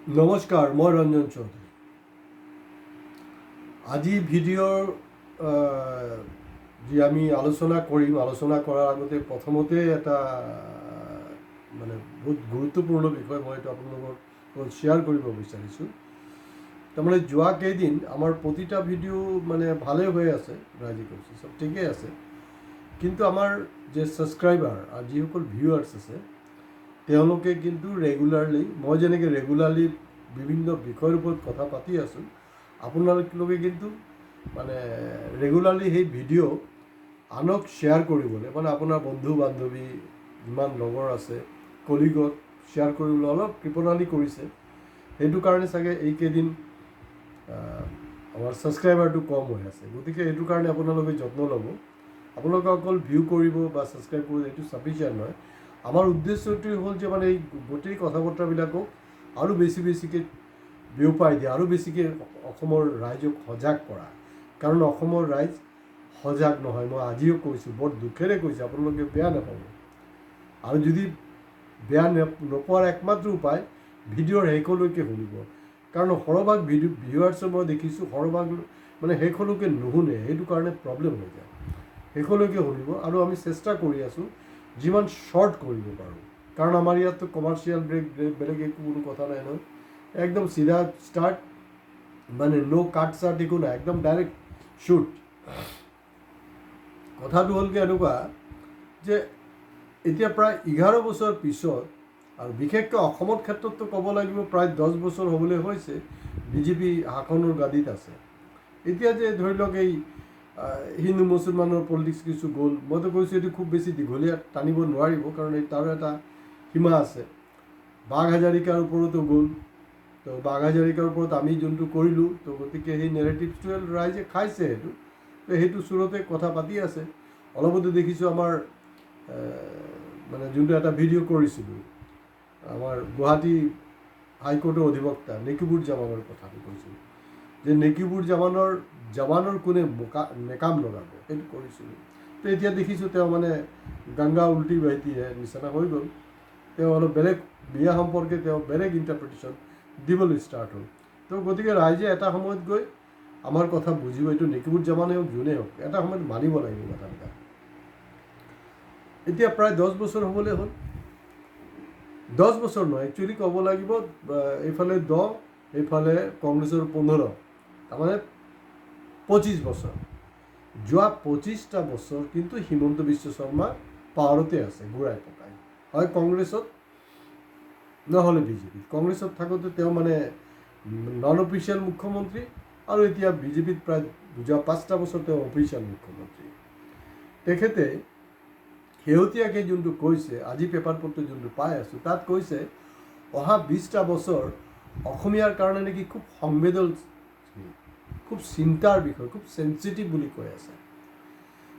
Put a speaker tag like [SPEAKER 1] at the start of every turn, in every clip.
[SPEAKER 1] নমস্কাৰ, মই ৰঞ্জন চৌধুৰী। আজি ভিডিঅ'ৰ যি আমি আলোচনা কৰাৰ আগতে প্ৰথমতে এটা বহুত গুৰুত্বপূৰ্ণ বিষয় মই এইটো আপোনালোকৰ লগত শ্বেয়াৰ কৰিব বিচাৰিছোঁ। তাৰমানে যোৱা কেইদিন আমাৰ প্ৰতিটা ভিডিঅ' ভালে হৈ আছে, ৰাইজে কৈছে চব ঠিকেই আছে, কিন্তু আমাৰ যে ছাবস্ক্ৰাইবাৰ আৰু যিসকল ভিউৱাৰ্ছ আছে তেওঁলোকে কিন্তু ৰেগুলাৰলি, মই যেনেকৈ ৰেগুলাৰলি বিভিন্ন বিষয়ৰ ওপৰত কথা পাতি আছোঁ, আপোনালোকে কিন্তু ৰেগুলাৰলি সেই ভিডিঅ' আনক শ্বেয়াৰ কৰিবলৈ, আপোনাৰ বন্ধু বান্ধৱী যিমান লগৰ আছে কলিগত শ্বেয়াৰ কৰিবলৈ অলপ কৃপণালি কৰিছে। সেইটো কাৰণে চাগে এইকেইদিন আমাৰ ছাবস্ক্ৰাইবাৰটো কম হৈ আছে। গতিকে এইটো কাৰণে আপোনালোকে যত্ন ল'ব। আপোনালোকে অকল ভিউ কৰিব বা ছাবস্ক্ৰাইব কৰিব এইটো ছাফিচিয়েণ্ট নহয়। আমাৰ উদ্দেশ্যটো হ'ল যে এই গোটেই কথা বতৰাবিলাকক আৰু বেছিকৈ বিয়পাই দিয়া, আৰু বেছিকৈ অসমৰ ৰাইজক সজাগ কৰা। কাৰণ অসমৰ ৰাইজ সজাগ নহয়, মই আজিও কৈছোঁ, বৰ দুখেৰে কৈছোঁ, আপোনালোকে বেয়া নাপাব। আৰু যদি বেয়া নোপোৱাৰ একমাত্ৰ উপায় ভিডিঅ'ৰ শেষলৈকে শুনিব। কাৰণ সৰহভাগ ভিউৱাৰ্ছৰ মই দেখিছোঁ সৰহভাগ শেষলৈকে নুশুনে, সেইটো কাৰণে প্ৰব্লেম হৈ যায়। শেষলৈকে শুনিব, আৰু আমি চেষ্টা কৰি আছোঁ যিমান শ্বৰ্ট কৰিব পাৰোঁ। কাৰণ আমাৰ ইয়াততো কমাৰ্চিয়েল ব্ৰেক বেলেগ একো কোনো কথা নাই নহয়, একদম চিধা ষ্টাৰ্ট, নো কাট চাট একো নাই, একদম ডাইৰেক্ট শ্বুট। কথাটো হ'ল কি এনেকুৱা যে এতিয়া প্ৰায় 11 বছৰ পিছত, আৰু বিশেষকৈ অসমৰ ক্ষেত্ৰততো ক'ব লাগিব প্ৰায় 10 বছৰ হ'বলৈ হৈছে বিজেপি শাসনৰ গাদীত আছে। এতিয়া যে ধৰি লওক এই হিন্দু মুছলমানৰ পলিটিক্স কিছু গ'ল, মইতো কৈছোঁ এইটো খুব বেছি দীঘলীয়া টানিব নোৱাৰিব, কাৰণ তাৰো এটা সীমা আছে। বাঘ হাজৰিকাৰ ওপৰতো গ'ল, তো বাঘ হাজৰিকাৰ ওপৰত আমি যোনটো কৰিলোঁ, তো গতিকে সেই নেৰেটিভছটোৱে ৰাইজে খাইছে। সেইটো চুৰতে কথা পাতি আছে। অলপতে দেখিছোঁ আমাৰ যোনটো এটা ভিডিঅ' কৰিছিলোঁ, আমাৰ গুৱাহাটী হাইকোৰ্টৰ অধিবক্তা নেকিবুৰ জামানৰ কথাটো কৈছিলোঁ, যে নেকিবুৰ জামানৰ কোনে নেকাম লগাব, সেইটো কৰিছিলোঁ। তো এতিয়া দেখিছোঁ তেওঁ গংগা উল্টি বাহিতিহে নিচিনা হৈ গ'ল। তেওঁ অলপ বেলেগ বিয়া সম্পৰ্কে তেওঁ বেলেগ ইণ্টাৰপ্ৰিটেশ্যন দিবলৈ ষ্টাৰ্ট হ'ল। তো গতিকে ৰাইজে এটা সময়ত গৈ আমাৰ কথা বুজিব, এইটো নেকিবুৰ জামানেই হওক যোনেই হওক, এটা সময়ত মানিব লাগিব কথাবিলাক। এতিয়া প্ৰায় 10 বছৰ হ'বলৈ হ'ল। 10 বছৰ নহয়, একচুৱেলি ক'ব লাগিব এইফালে 10, এইফালে কংগ্ৰেছৰ 15, তাৰমানে 25 বছৰ। যোৱা 25টা বছৰ কিন্তু হিমন্ত বিশ্ব শৰ্মা পাৱাৰতে আছে, ঘূৰাই পকাই, হয় কংগ্ৰেছত নহ'লে বিজেপিত। কংগ্ৰেছত থাকোঁতে তেওঁ নন অফিচিয়েল মুখ্যমন্ত্ৰী, আৰু এতিয়া বিজেপিত প্ৰায় যোৱা 5টা বছৰ তেওঁ অফিচিয়েল মুখ্যমন্ত্ৰী। তেখেতে শেহতীয়াকৈ যোনটো কৈছে, আজি পেপাৰ পত্ৰ যোনটো পাই আছোঁ, তাত কৈছে অহা 20টা বছৰ অসমীয়াৰ কাৰণে নেকি খুব সংবেদনশীল, খুব চিন্তাৰ বিষয়, খুব চেঞ্চিটিভ বুলি কৈ আছে।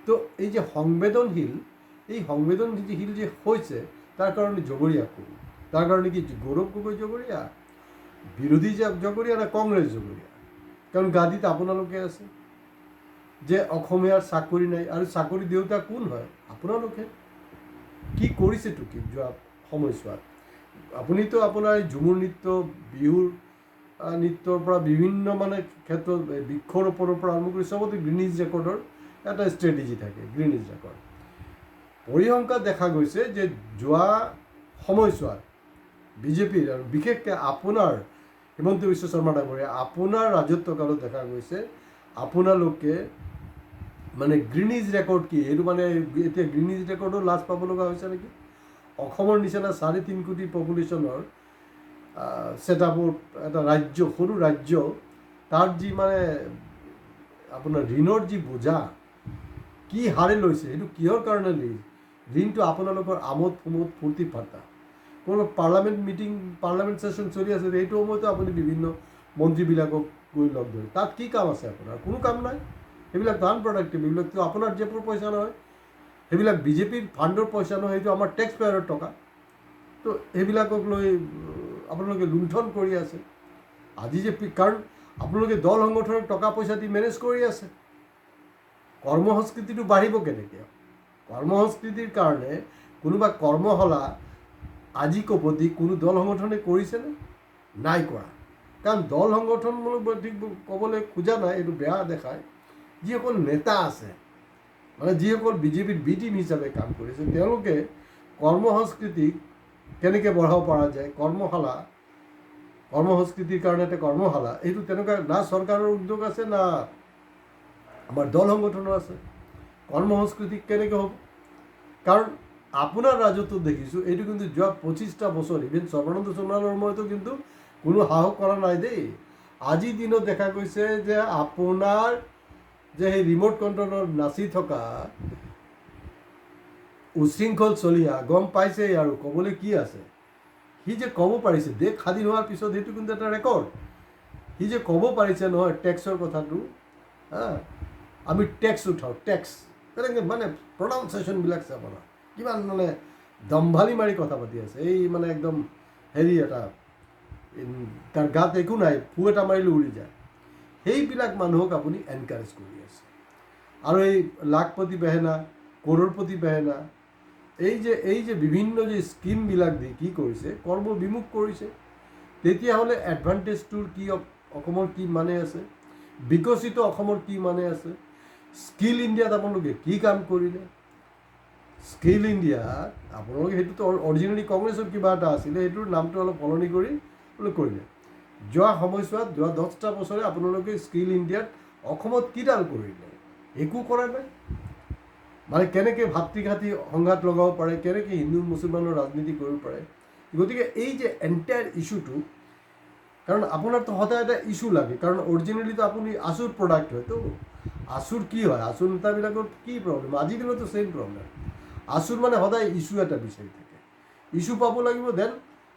[SPEAKER 1] তো এই যে সংবেদনশীল, এই সংবেদনশীল যে হৈছে, তাৰ কাৰণে জগৰীয়া কোন? তাৰ কাৰণে কি গৌৰৱ গগৈ জগৰীয়া, বিৰোধী জগৰীয়া, নে কংগ্ৰেছ জগৰীয়া? কাৰণ গাদীত আপোনালোকে আছে। যে অসমীয়াৰ চাকৰি নাই, আৰু চাকৰি দেউতা কোন হয়? আপোনালোকে। কি কৰিছেতো কি যোৱা সময়ছোৱাত? আপুনিতো আপোনাৰ ঝুমুৰ নৃত্য, বিহুৰ নৃত্যৰ পৰা বিভিন্ন ক্ষেত্ৰত, বৃক্ষৰোপণৰ পৰা আৰম্ভ কৰি চবতে গ্ৰীনিজ ৰেকৰ্ডৰ এটা ষ্ট্ৰেটেজি থাকে, গ্ৰীনিজ ৰেকৰ্ড। পৰিসংখ্যাত দেখা গৈছে যে যোৱা সময়ছোৱাত বিজেপিৰ, আৰু বিশেষকৈ আপোনাৰ হিমন্ত বিশ্ব শৰ্মা ডাঙৰীয়া, আপোনাৰ ৰাজত্বকালত দেখা গৈছে আপোনালোকে গ্ৰীনিজ ৰেকৰ্ড কি, এইটো এতিয়া গ্ৰীনিজ ৰেকৰ্ডৰ লাজ পাব লগা হৈছে নেকি? অসমৰ নিচিনা 3.5 কোটি পপুলেশ্যনৰ ছেটআপৰ এটা ৰাজ্য, সৰু ৰাজ্য, তাৰ যি আপোনাৰ ঋণৰ যি বোজা কি হাৰে লৈছে, সেইটো কিহৰ কাৰণে ঋণটো আপোনালোকৰ আমোদ প্ৰমোদ ফূৰ্তি ফাৰ্তা। কোনো পাৰ্লামেণ্ট ছেশ্যন চলি আছে, সেইটো সময়তো আপুনি বিভিন্ন মন্ত্ৰীবিলাকক গৈ লগ ধৰে। তাত কি কাম আছে আপোনাৰ? কোনো কাম নাই। সেইবিলাক নন প্ৰডাক্টিভ, এইবিলাকতো আপোনাৰ জেপৰ পইচা নহয়, সেইবিলাক বিজেপিৰ ফাণ্ডৰ পইচা নহয়, সেইটো আমাৰ টেক্স পেয়াৰৰ টকা। তো সেইবিলাকক লৈ আপোনালোকে লুণ্ঠন কৰি আছে। আজি যে কাৰণ আপোনালোকে দল সংগঠনৰ টকা পইচা দি মেনেজ কৰি আছে। কৰ্মসংস্কৃতিটো বাঢ়িব কেনেকৈ? কৰ্মসংস্কৃতিৰ কাৰণে কোনোবা কৰ্মশালা আজি কপতি কোনো দল সংগঠনে কৰিছেনে? নাই কৰা। কাৰণ দল সংগঠনমূলক ঠিক ক'বলৈ খোজা নাই, এইটো বেয়া দেখায়। যিসকল নেতা আছে, মানে যিসকল বিজেপিৰ বি টিম হিচাপে কাম কৰিছে, তেওঁলোকে কৰ্মসংস্কৃতিক কেনেকৈ বঢ়াব পৰা যায়, কৰ্মসংস্কৃতিৰ কাৰণে এটা কৰ্মশালা, এইটো তেনেকুৱা না চৰকাৰৰ উদ্যোগ আছে না আমাৰ দল সংগঠনৰ আছে। কৰ্মসংস্কৃতি কেনেকৈ হ'ব? কাৰণ আপোনাৰ ৰাজত্বত দেখিছোঁ এইটো কিন্তু যোৱা 25টা বছৰ, ইভেন সৰ্বানন্দ সোণোৱালৰ সময়তো কিন্তু কোনো সাহস কৰা নাই দেই। আজিৰ দিনত দেখা গৈছে যে আপোনাৰ যে সেই ৰিম'ট কণ্ট্ৰলত নাচি থকা উশৃংখল চলিহা গম পাইছেই আৰু ক'বলৈ কি আছে। সি যে ক'ব পাৰিছে দেশ স্বাধীন হোৱাৰ পিছত, সেইটো কিন্তু এটা ৰেকৰ্ড। সি যে ক'ব পাৰিছে নহয় টেক্সৰ কথাটো, আমি টেক্স উঠাওঁ, টেক্স তেনেকৈ মানে প্ৰনাউন্সিয়েশ্যনবিলাক চাব না, কিমান মানে দম্ভালি মাৰি কথা পাতি আছে। এই মানে একদম হেৰি এটা, তাৰ গাত একো নাই, ফু এটা মাৰিলে উৰি যায়। সেইবিলাক মানুহক আপুনি এনকাৰেজ কৰি আছে। আৰু এই লাখপতি বেহেনা, কৰোৰপতি বেহেনা, এই যে বিভিন্ন যে স্কিমবিলাক দি কি কৰিছে, কৰ্মবিমুখ কৰিছে। তেতিয়াহ'লে এডভান্টেজটোৰ কি, অসমৰ কি মানে আছে? বিকশিত অসমৰ কি মানে আছে? স্কিল ইণ্ডিয়াত আপোনালোকে কি কাম কৰিলে? স্কিল ইণ্ডিয়াত আপোনালোকে সেইটোতো অৰিজিনেলি কংগ্ৰেছৰ কিবা এটা আছিলে, সেইটোৰ নামটো অলপ সলনি কৰি কৰিলে। যোৱা সময়ছোৱাত, যোৱা 10টা বছৰে আপোনালোকে স্কিল ইণ্ডিয়াত অসমত কিডাল কৰিলে? একো কৰা নাই। মানে কেনেকৈ ভাতৃঘাতী সংঘাত লগাব পাৰে, কেনেকৈ হিন্দু মুছলমানৰ ৰাজনীতি কৰিব পাৰে। গতিকে এই যে এণ্টায়াৰ ইছ্যুটো, কাৰণ আপোনাৰতো সদায় এটা ইছ্যু লাগে, কাৰণ অৰিজিনেলিতো আপুনি আছুৰ প্ৰডাক্ট হয়তো। আছুৰ কি হয়, আছুৰ নেতাবিলাকৰ কি প্ৰব্লেম? আজিৰ দিনতো ছেইম প্ৰব্লেম। আছুৰ মানে সদায় ইছ্যু এটা বিচাৰি থাকে, ইছ্যু পাব লাগিব, দেন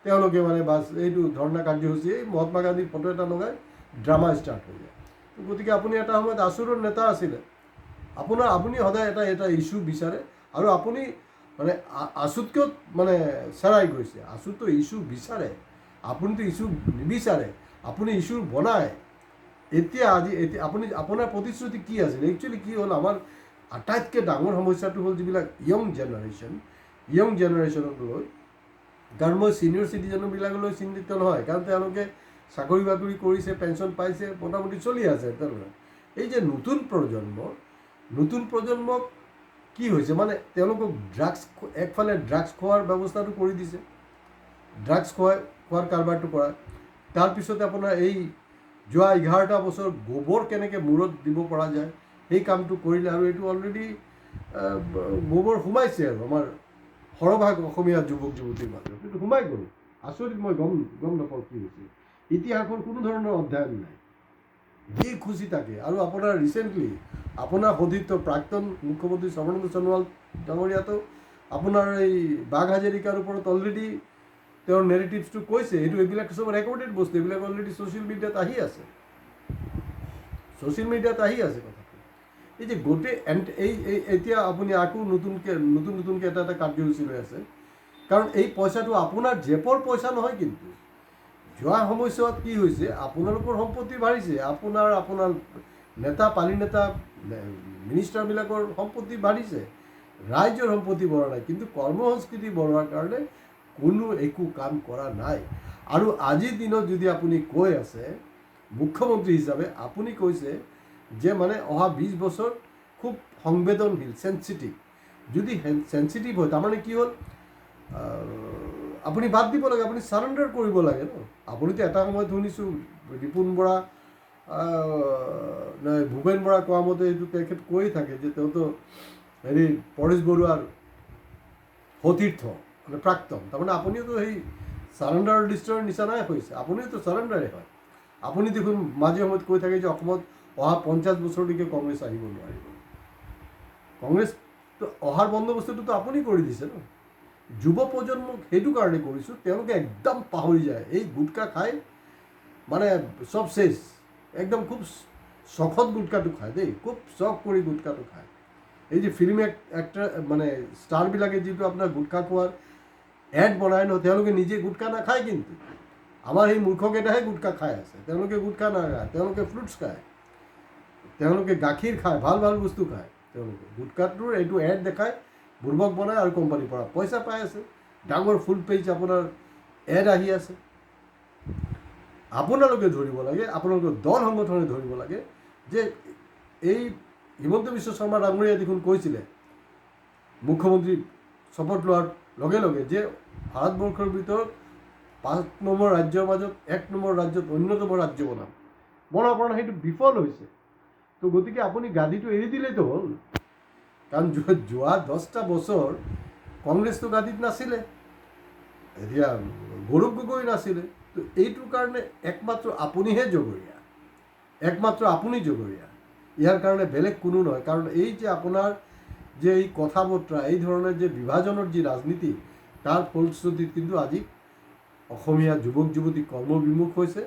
[SPEAKER 1] তেওঁলোকে মানে বাছ এইটো ধৰ্ণা কাৰ্যসূচী, এই মহাত্মা গান্ধীৰ ফটো এটা লগাই ড্ৰামা ষ্টাৰ্ট হৈ যায়। গতিকে আপুনি এটা সময়ত আছুৰৰ নেতা আছিলে, আপুনি সদায় এটা ইছ্যু বিচাৰে, আৰু আপুনি মানে আছুতকৈও মানে চেৰাই গৈছে। আছুতো ইছ্যু বিচাৰে, আপুনিতো ইছ্যু নিবিচাৰে, আপুনি ইছ্যু বনায়। এতিয়া আপুনি আপোনাৰ প্ৰতিশ্ৰুতি কি আছিল? একচুৱেলি কি হ'ল, আমাৰ আটাইতকৈ ডাঙৰ সমস্যাটো হ'ল যিবিলাক য়ং জেনেৰেশ্যনক লৈ। কাৰণ মই ছিনিয়ৰ চিটিজেনবিলাকলৈ চিন্তিত নহয়, কাৰণ তেওঁলোকে চাকৰি বাকৰি কৰিছে, পেঞ্চন পাইছে, মোটামুটি চলি আছে তেওঁলোকে। এই যে নতুন প্ৰজন্মক কি হৈছে, মানে তেওঁলোকক একফালে ড্ৰাগছ খোৱাৰ ব্যৱস্থাটো কৰি দিছে, ড্ৰাগছ খোৱাৰ কাৰবাৰটো কৰা। তাৰপিছতে আপোনাৰ এই যোৱা 11টা বছৰ গোবৰ কেনেকৈ মূৰত দিব পৰা যায়, সেই কামটো কৰিলে। আৰু এইটো অলৰেডি গোবৰ সোমাইছে আৰু আমাৰ সৰহভাগ অসমীয়া যুৱক যুৱতীৰ মাজত এইটো সোমাই গ'ল। আচৰিত, মই গম নাপাওঁ কি হৈছে। ইতিহাসৰ কোনো ধৰণৰ অধ্যয়ন নাই, যি খুচি থাকে। আৰু আপোনাৰ ৰিচেণ্টলি আপোনাৰ সতীৰ্থ প্ৰাক্তন মুখ্যমন্ত্ৰী সৰ্বানন্দ সোণোৱাল ডাঙৰীয়াতো আপোনাৰ এই বাঘ হাজৰিকাৰ ওপৰত অলৰেডি তেওঁৰ নেৰেটিভছটো কৈছে। এইবিলাক চব ৰেকৰ্ডেড বস্তু, এইবিলাক অলৰেডি ছ'চিয়েল মিডিয়াত আহি আছে কথাটো। এই যে গোটেই এতিয়া আপুনি আকৌ নতুনকৈ এটা কাৰ্যসূচী লৈ আছে। কাৰণ এই পইচাটো আপোনাৰ জেপৰ পইচা নহয়। কিন্তু যোৱা সময়ছোৱাত কি হৈছে, আপোনালোকৰ সম্পত্তি বাঢ়িছে, আপোনাৰ পালি নেতা মিনিষ্টাৰবিলাকৰ সম্পত্তি বাঢ়িছে, ৰাইজৰ সম্পত্তি বঢ়া নাই। কিন্তু কৰ্মসংস্কৃতি বঢ়োৱাৰ কাৰণে কোনো একো কাম কৰা নাই। আৰু আজিৰ দিনত যদি আপুনি কৈ আছে মুখ্যমন্ত্ৰী হিচাপে, আপুনি কৈছে যে মানে অহা 20 বছৰ খুব সংবেদনশীল, চেঞ্চিটিভ। যদি চেঞ্চিটিভ হয়, তাৰমানে কি হ'ল, আপুনি বাদ দিব লাগে, আপুনি চাৰেণ্ডাৰ কৰিব লাগে ন। আপুনিতো এটা সময়ত শুনিছোঁ ৰিপুণ বৰা, ভূপেন বৰা কোৱা মতে এইটো তেখেত কৈয়ে থাকে যে তেওঁতো হেৰি পৰেশ বৰুৱাৰ সতীৰ্থ, মানে প্ৰাক্তন। তাৰমানে আপুনিওতো সেই চাৰেণ্ডাৰ লিষ্টৰ নিচিনাই হৈছে, আপুনিওতো চাৰেণ্ডাৰে হয়। আপুনি দেখোন মাজে সময়ত কৈ থাকে যে অসমত অহা 50 বছৰলৈকে কংগ্ৰেছ আহিব নোৱাৰিব। কংগ্ৰেছ অহাৰ বন্দোবস্তটোতো আপুনি কৰি দিছে ন। যুৱ প্ৰজন্মক সেইটো কাৰণে কৰিছোঁ, তেওঁলোকে একদম পাহৰি যায়। এই গুটকা খাই মানে চব চেচ, একদম খুব চখত গুটকাটো খায় দেই, খুব চখ কৰি গুটকাটো খায়। এই যে ফিল্ম এক্টৰ মানে ষ্টাৰবিলাকে যিটো আপোনাৰ গুটখা খোৱাৰ এড বনায় ন, তেওঁলোকে নিজে গুটখা নাখায়। কিন্তু আমাৰ সেই মূৰ্খকেইটাহে গুটখা খাই আছে। তেওঁলোকে গুটখা নাখায়, তেওঁলোকে ফ্ৰুটছ খায়, তেওঁলোকে গাখীৰ খায়, ভাল বস্তু খায়। তেওঁলোকে গুটখাটোৰ এইটো এড দেখায়, বুৰ্বক বনায় আৰু কোম্পানীৰ পৰা পইচা পাই আছে। ডাঙৰ ফুল পেজ আপোনাৰ এড আহি আছে। আপোনালোকে ধৰিব লাগে, আপোনালোকৰ দল সংগঠনে ধৰিব লাগে যে এই হিমন্ত বিশ্ব শৰ্মা ডাঙৰীয়াই দেখোন কৈছিলে মুখ্যমন্ত্ৰী শপত লোৱাৰ লগে লগে যে ভাৰতবৰ্ষৰ ভিতৰত 5 নম্বৰ ৰাজ্যৰ মাজত 1 নম্বৰ ৰাজ্যত অন্যতম ৰাজ্য বনাম আপোনাৰ সেইটো বিফল হৈছে। তো গতিকে আপুনি গাদীটো এৰি দিলেইতো হ'ল, কাৰণ যোৱা 10টা বছৰ কংগ্ৰেছটো গাদীত নাছিলে, এতিয়া গৌৰৱ গগৈ নাছিলে। তো এইটোৰ কাৰণে একমাত্ৰ আপুনিহে জগৰীয়া, একমাত্ৰ আপুনি জগৰীয়া, ইয়াৰ কাৰণে বেলেগ কোনো নহয়। কাৰণ এই যে আপোনাৰ যে এই কথা বতৰা, এই ধৰণৰ যে বিভাজনৰ যি ৰাজনীতি, তাৰ ফলশ্ৰুতিত কিন্তু আজি অসমীয়া যুৱক যুৱতী কৰ্মবিমুখ হৈছে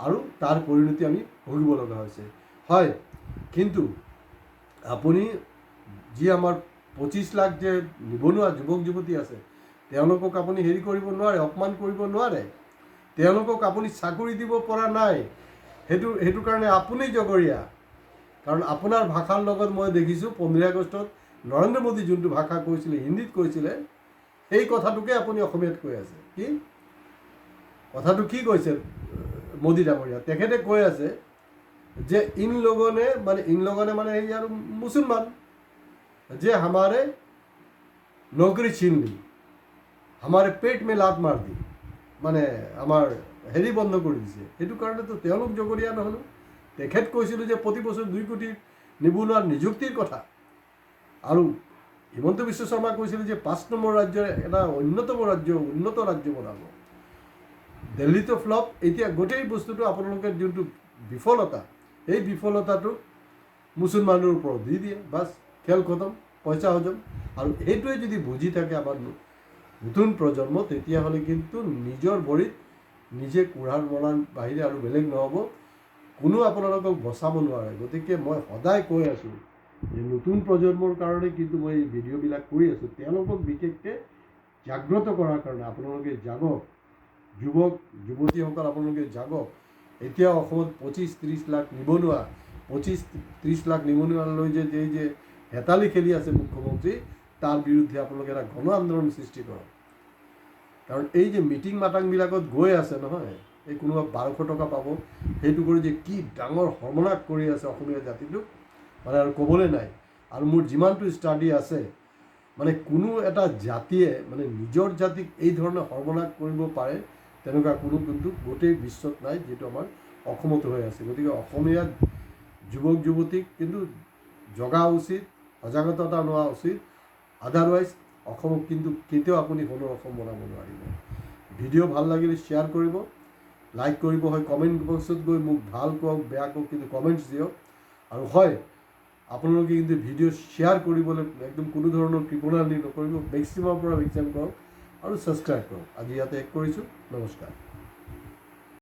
[SPEAKER 1] আৰু তাৰ পৰিণতি আমি ভুগিব লগা হৈছে। হয়, কিন্তু আপুনি যি আমাৰ 25 লাখ যে নিবনুৱা যুৱক যুৱতী আছে, তেওঁলোকক আপুনি হেৰি কৰিব নোৱাৰে, অপমান কৰিব নোৱাৰে, তেওঁলোকক আপুনি চাকৰি দিব পৰা নাই। সেইটো কাৰণে আপুনি জগৰীয়া। কাৰণ আপোনাৰ ভাষাৰ লগত মই দেখিছোঁ 15 আগষ্টত নৰেন্দ্ৰ মোদী যোনটো ভাষা কৈছিলে, হিন্দীত কৈছিলে, সেই কথাটোকে আপুনি অসমীয়াত কৈ আছে। কি কথাটো কি কৈছে মোদী ডাঙৰীয়া? তেখেতে কৈ আছে যে ইন লগনে মানে এই আৰু মুছলমান যে हमारे नौकरी छीन ली, हमारे पेट में लात मार दी, মানে আমাৰ হেৰি বন্ধ কৰি দিছে। সেইটো কাৰণেতো তেওঁলোক জগৰীয়া নহ'লো। তেখেত কৈছিলোঁ যে প্ৰতি বছৰ 2 কোটি নিবনুৱাৰ নিযুক্তিৰ কথা, আৰু হিমন্ত বিশ্ব শৰ্মা কৈছিল যে 5 নম্বৰ ৰাজ্যৰ এটা অন্যতম ৰাজ্য, উন্নত ৰাজ্য বনাব। দিল্লীতো ফ্লপ। এতিয়া গোটেই বস্তুটো আপোনালোকে যোনটো বিফলতা, এই বিফলতাটো মুছলমানৰ ওপৰত দি দিয়ে, বাছ খেল খতম, পইচা হজম। আৰু এইটোৱে যদি বুজি থাকে আমাৰ নতুন প্ৰজন্ম, তেতিয়াহ'লে কিন্তু নিজৰ ভৰিত নিজে কুঢ়াৰ মৰাৰ বাহিৰে আৰু বেলেগ নহ'ব, কোনো আপোনালোকক বচাব নোৱাৰে। গতিকে মই সদায় কৈ আছোঁ যে নতুন প্ৰজন্মৰ কাৰণে কিন্তু মই এই ভিডিঅ'বিলাক কৰি আছোঁ, তেওঁলোকক বিশেষকৈ জাগ্ৰত কৰাৰ কাৰণে। আপোনালোকে জাগক, যুৱক যুৱতীসকল আপোনালোকে জাগক। এতিয়া অসমত 25-30 লাখ নিবনুৱা, 25-30 লাখ নিবনুৱালৈ যে হেতালি খেলি আছে মুখ্যমন্ত্ৰী, তাৰ বিৰুদ্ধে আপোনালোকে এটা গণ আন্দোলন সৃষ্টি কৰক। কাৰণ এই যে মিটিং মাটাংবিলাকত গৈ আছে নহয়, এই কোনোবা 1200 টকা পাব, সেইটো কৰি যে কি ডাঙৰ সৰ্বনাশ কৰি আছে অসমীয়া জাতিটোক, মানে আৰু ক'বলৈ নাই। আৰু মোৰ যিমানটো ষ্টাডি আছে, মানে কোনো এটা জাতিয়ে মানে নিজৰ জাতিক এই ধৰণে সৰ্বনাশ কৰিব পাৰে তেনেকুৱা কোনো কিন্তু গোটেই বিশ্বত নাই, যিটো আমাৰ অসমত হৈ আছে। গতিকে অসমীয়া যুৱক যুৱতীক কিন্তু জগা উচিত, সজাগতা লোৱা উচিত। আদাৰৱাইজ অসমক কিন্তু কেতিয়াও আপুনি সোণৰ অসম বনাব নোৱাৰিব। ভিডিঅ' ভাল লাগিলে শ্বেয়াৰ কৰিব, লাইক কৰিব। হয়, কমেণ্ট বক্সত গৈ মোক ভাল কওক, বেয়া কওক, কিন্তু কমেণ্টছ দিয়ক। আৰু হয়, আপোনালোকে কিন্তু ভিডিঅ' শ্বেয়াৰ কৰিবলৈ একদম কোনো ধৰণৰ কৃপণালি নকৰিব। মেক্সিমামৰ পৰা মেক্সিমাম কৰক আৰু ছাবস্ক্ৰাইব কৰক। আজি ইয়াতে শেষ কৰিছোঁ। নমস্কাৰ।